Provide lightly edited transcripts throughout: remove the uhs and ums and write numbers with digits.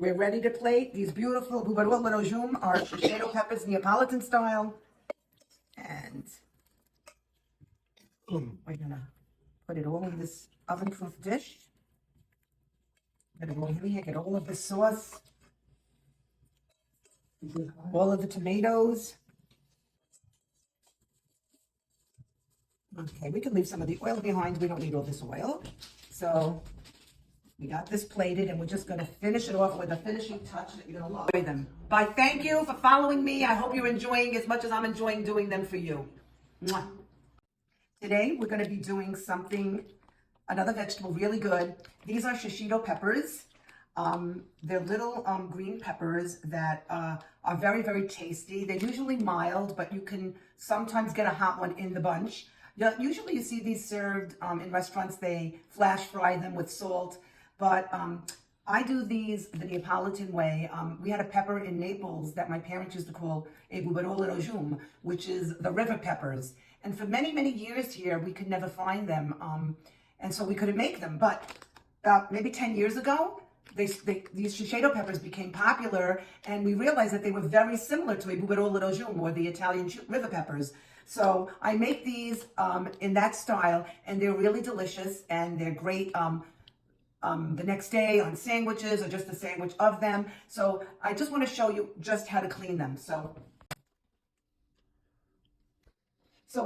We're ready to plate these beautiful our Shishito peppers, Neapolitan style. And we're gonna put it all in this oven-proof dish. I'm gonna go in here, get all of the sauce, all of the tomatoes. Okay, we can leave some of the oil behind. We don't need all this oil. So we got this plated, and we're just going to finish it off with a finishing touch that you're going to love them. Bye. Thank you for following me. I hope you're enjoying as much as I'm enjoying doing them for you. Mwah. Today, we're going to be doing another vegetable really good. These are Shishito peppers. They're little green peppers that are very, very tasty. They're usually mild, but you can sometimes get a hot one in the bunch. Usually you see these served in restaurants. They flash fry them with salt, but I do these the Neapolitan way. We had a pepper in Naples that my parents used to call a bubarolo, which is the river peppers. And for many, many years here, we could never find them. And so we couldn't make them. But about maybe 10 years ago, these Shishito peppers became popular, and we realized that they were very similar to a bubarolo or the Italian river peppers. So I make these in that style, and they're really delicious, and they're great the next day on sandwiches or just a sandwich of them. So I just want to show you just how to clean them. So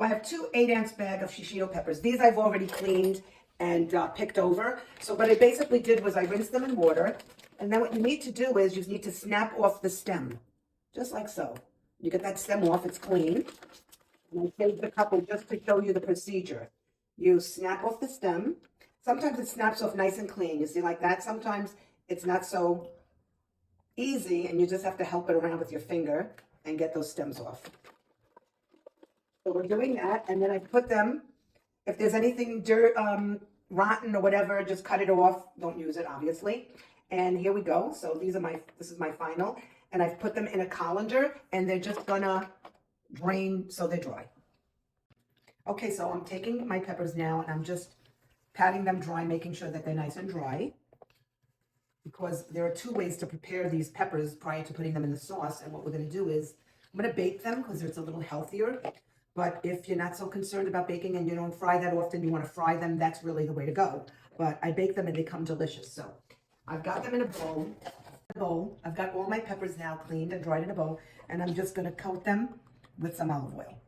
I have 2 8-ounce bags of Shishito peppers. These I've already cleaned and picked over. So what I basically did was I rinsed them in water, and then what you need to do is you need to snap off the stem, just like so. You get that stem off, it's clean. And I saved a couple just to show you the procedure. You snap off the stem. Sometimes it snaps off nice and clean. You see like that? Sometimes it's not so easy, and you just have to help it around with your finger and get those stems off. So we're doing that, and then I put them, if there's anything rotten or whatever, just cut it off. Don't use it, obviously. And here we go. So this is my final. And I've put them in a colander, and they're just gonna drain so they're dry. Okay, so I'm taking my peppers now, and I'm just patting them dry, making sure that they're nice and dry. Because there are 2 ways to prepare these peppers prior to putting them in the sauce. And what we're gonna do is, I'm gonna bake them because it's a little healthier. But if you're not so concerned about baking and you don't fry that often, you want to fry them, that's really the way to go. But I bake them and they come delicious. So I've got them in a bowl. I've got all my peppers now cleaned and dried in a bowl, and I'm just going to coat them with some olive oil.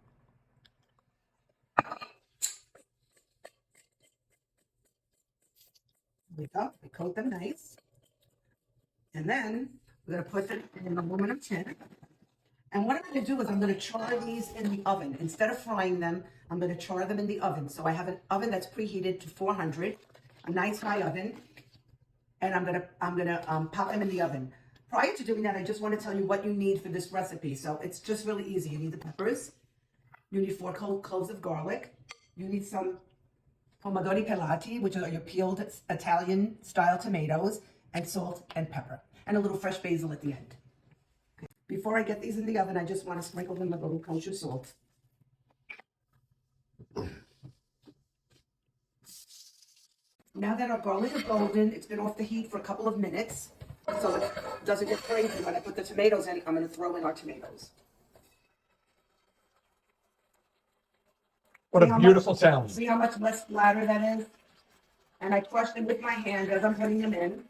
There we go. We coat them nice. And then we're going to put them in an aluminum tin. And what I'm going to do is I'm going to char these in the oven. Instead of frying them, I'm going to char them in the oven. So I have an oven that's preheated to 400, a nice high oven, and I'm going to pop them in the oven. Prior to doing that, I just want to tell you what you need for this recipe. So it's just really easy. You need the peppers. You need 4 cloves of garlic. You need some pomodori pelati, which are your peeled Italian-style tomatoes, and salt and pepper, and a little fresh basil at the end. Before I get these in the oven, I just want to sprinkle them with a little kosher salt. Now that our garlic is golden, it's been off the heat for a couple of minutes, so it doesn't get crazy. When I put the tomatoes in, I'm going to throw in our tomatoes. What a beautiful sound. See how much less splatter that is? And I crush them with my hand as I'm putting them in.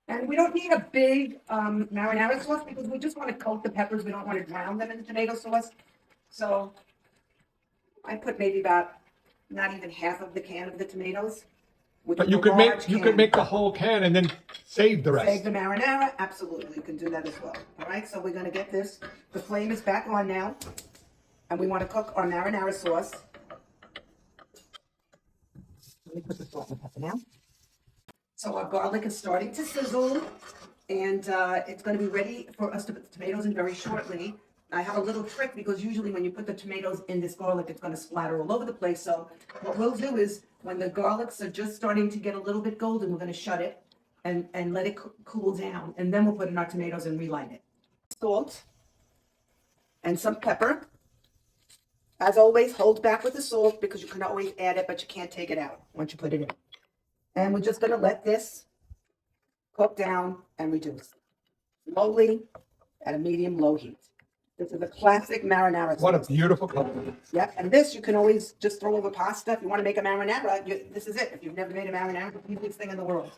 And we don't need a big marinara sauce because we just want to coat the peppers. We don't want to drown them in the tomato sauce. So I put maybe about not even half of the can of the tomatoes. But you could make the whole can and then save the rest. Save the marinara. Absolutely, you can do that as well. All right, so we're going to get this. The flame is back on now, and we want to cook our marinara sauce. Let me put the salt and pepper now. So our garlic is starting to sizzle, and it's going to be ready for us to put the tomatoes in very shortly. I have a little trick because usually when you put the tomatoes in this garlic, it's going to splatter all over the place. So what we'll do is when the garlics are just starting to get a little bit golden, we're going to shut it and let it cool down. And then we'll put in our tomatoes and reline it. Salt and some pepper. As always, hold back with the salt because you can always add it, but you can't take it out once you put it in. And we're just going to let this Cook down and reduce. Slowly at a medium-low heat. This is a classic marinara sauce. What a beautiful color. Yep, and this you can always just throw over pasta. If you want to make a marinara, this is it. If you've never made a marinara, it's the easiest thing in the world.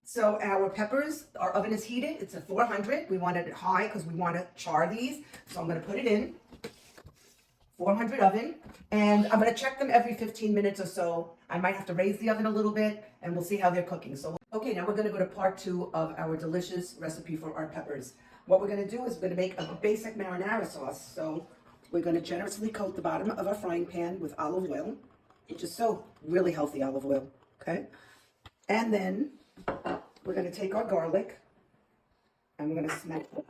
So our peppers, our oven is heated. It's at 400. We want it high because we want to char these. So I'm going to put it in 400 oven, and I'm going to check them every 15 minutes or so. I might have to raise the oven a little bit, and we'll see how they're cooking. So, okay, now we're going to go to part 2 of our delicious recipe for our peppers. What we're going to do is we're going to make a basic marinara sauce. So we're going to generously coat the bottom of our frying pan with olive oil, which is so really healthy olive oil, okay? And then we're going to take our garlic and we're going to smack it.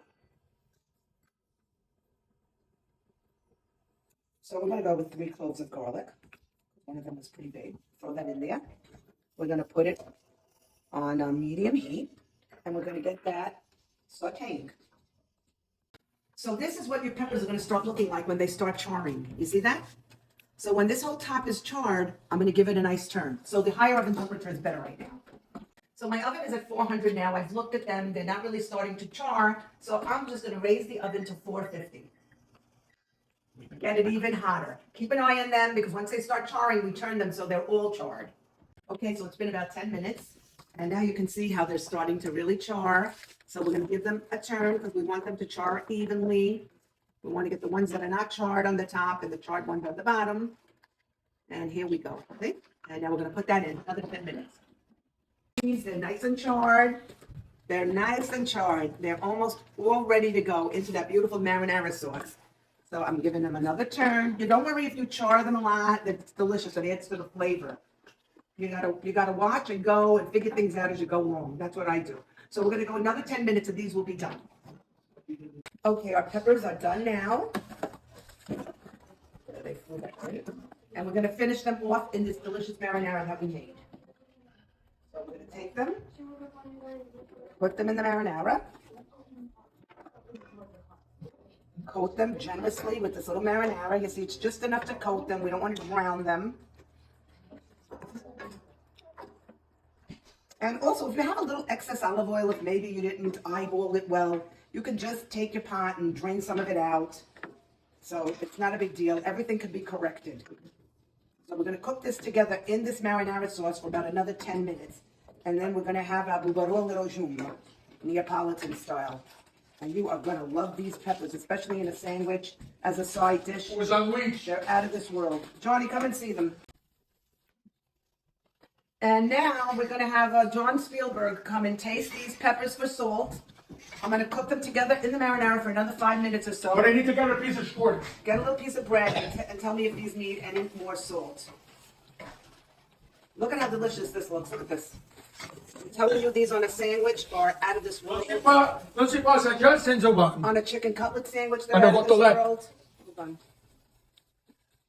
So we're going to go with 3 cloves of garlic. One of them was pretty big. Throw that in there. We're going to put it on a medium heat and we're going to get that sauteing. So this is what your peppers are going to start looking like when they start charring. You see that? So when this whole top is charred, I'm going to give it a nice turn. So the higher oven temperature is better right now. So my oven is at 400 now. I've looked at them. They're not really starting to char. So I'm just going to raise the oven to 450. Get it even hotter. Keep an eye on them because once they start charring, we turn them so they're all charred. Okay, so it's been about 10 minutes. And now you can see how they're starting to really char. So we're going to give them a turn because we want them to char evenly. We want to get the ones that are not charred on the top and the charred ones on the bottom. And here we go. Okay? And now we're going to put that in another 10 minutes. They're nice and charred. They're nice and charred. They're almost all ready to go into that beautiful marinara sauce. So I'm giving them another turn. You don't worry if you char them a lot. It's delicious. It adds to the flavor. You gotta watch and go and figure things out as you go along. That's what I do. So we're gonna go another 10 minutes and these will be done. Okay, our peppers are done now. And we're gonna finish them off in this delicious marinara that we made. So we're gonna take them, put them in the marinara, coat them generously with this little marinara. You see, it's just enough to coat them. We don't want to drown them. And also, if you have a little excess olive oil, if maybe you didn't eyeball it well, you can just take your pot and drain some of it out. So it's not a big deal. Everything can be corrected. So we're going to cook this together in this marinara sauce for about another 10 minutes. And then we're going to have our bubarolo Neapolitan style. And you are going to love these peppers, especially in a sandwich as a side dish. They're out of this world. Johnny, come and see them. And now we're going to have John Spielberg come and taste these peppers for salt. I'm going to cook them together in the marinara for another 5 minutes or so. But I need to get a piece of short. Get a little piece of bread and tell me if these need any more salt. Look at how delicious this looks. Look at this. I'm telling you, these on a sandwich are out of this world. Non si passa già senza one. On a chicken cutlet sandwich, they're out of this world. Hold on.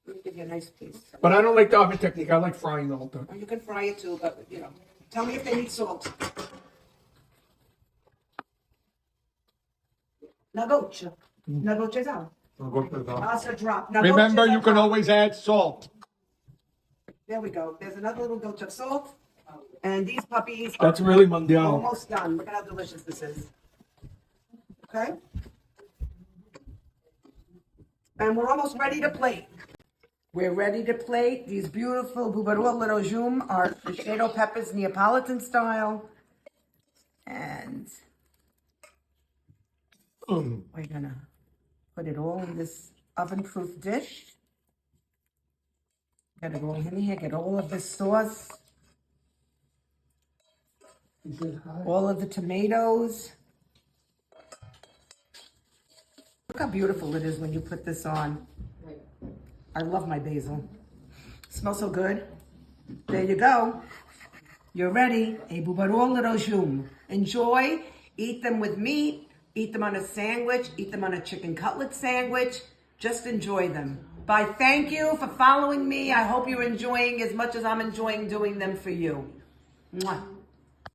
Let me give you a nice piece. But I don't like the oven technique. I like frying the whole time. You can fry it too, but you know. Tell me if they need salt. Na goccia. Na goccia sal. Pasta drop. Remember, you can always add salt. There we go. There's another little gotcha of salt. And these puppies That's really mondial. Almost done. Look at how delicious this is. Okay? And we're almost ready to plate. We're ready to plate these beautiful bubarolo rojum, our Shishito peppers, Neapolitan style. And we're gonna put it all in this oven-proof dish. Get it all in here, get all of this sauce. All of the tomatoes. Look how beautiful it is when you put this on. I love my basil. Smells so good. There you go. You're ready. A bubarolo rojum. Enjoy. Eat them with meat. Eat them on a sandwich. Eat them on a chicken cutlet sandwich. Just enjoy them. Bye. Thank you for following me. I hope you're enjoying as much as I'm enjoying doing them for you. Mwah.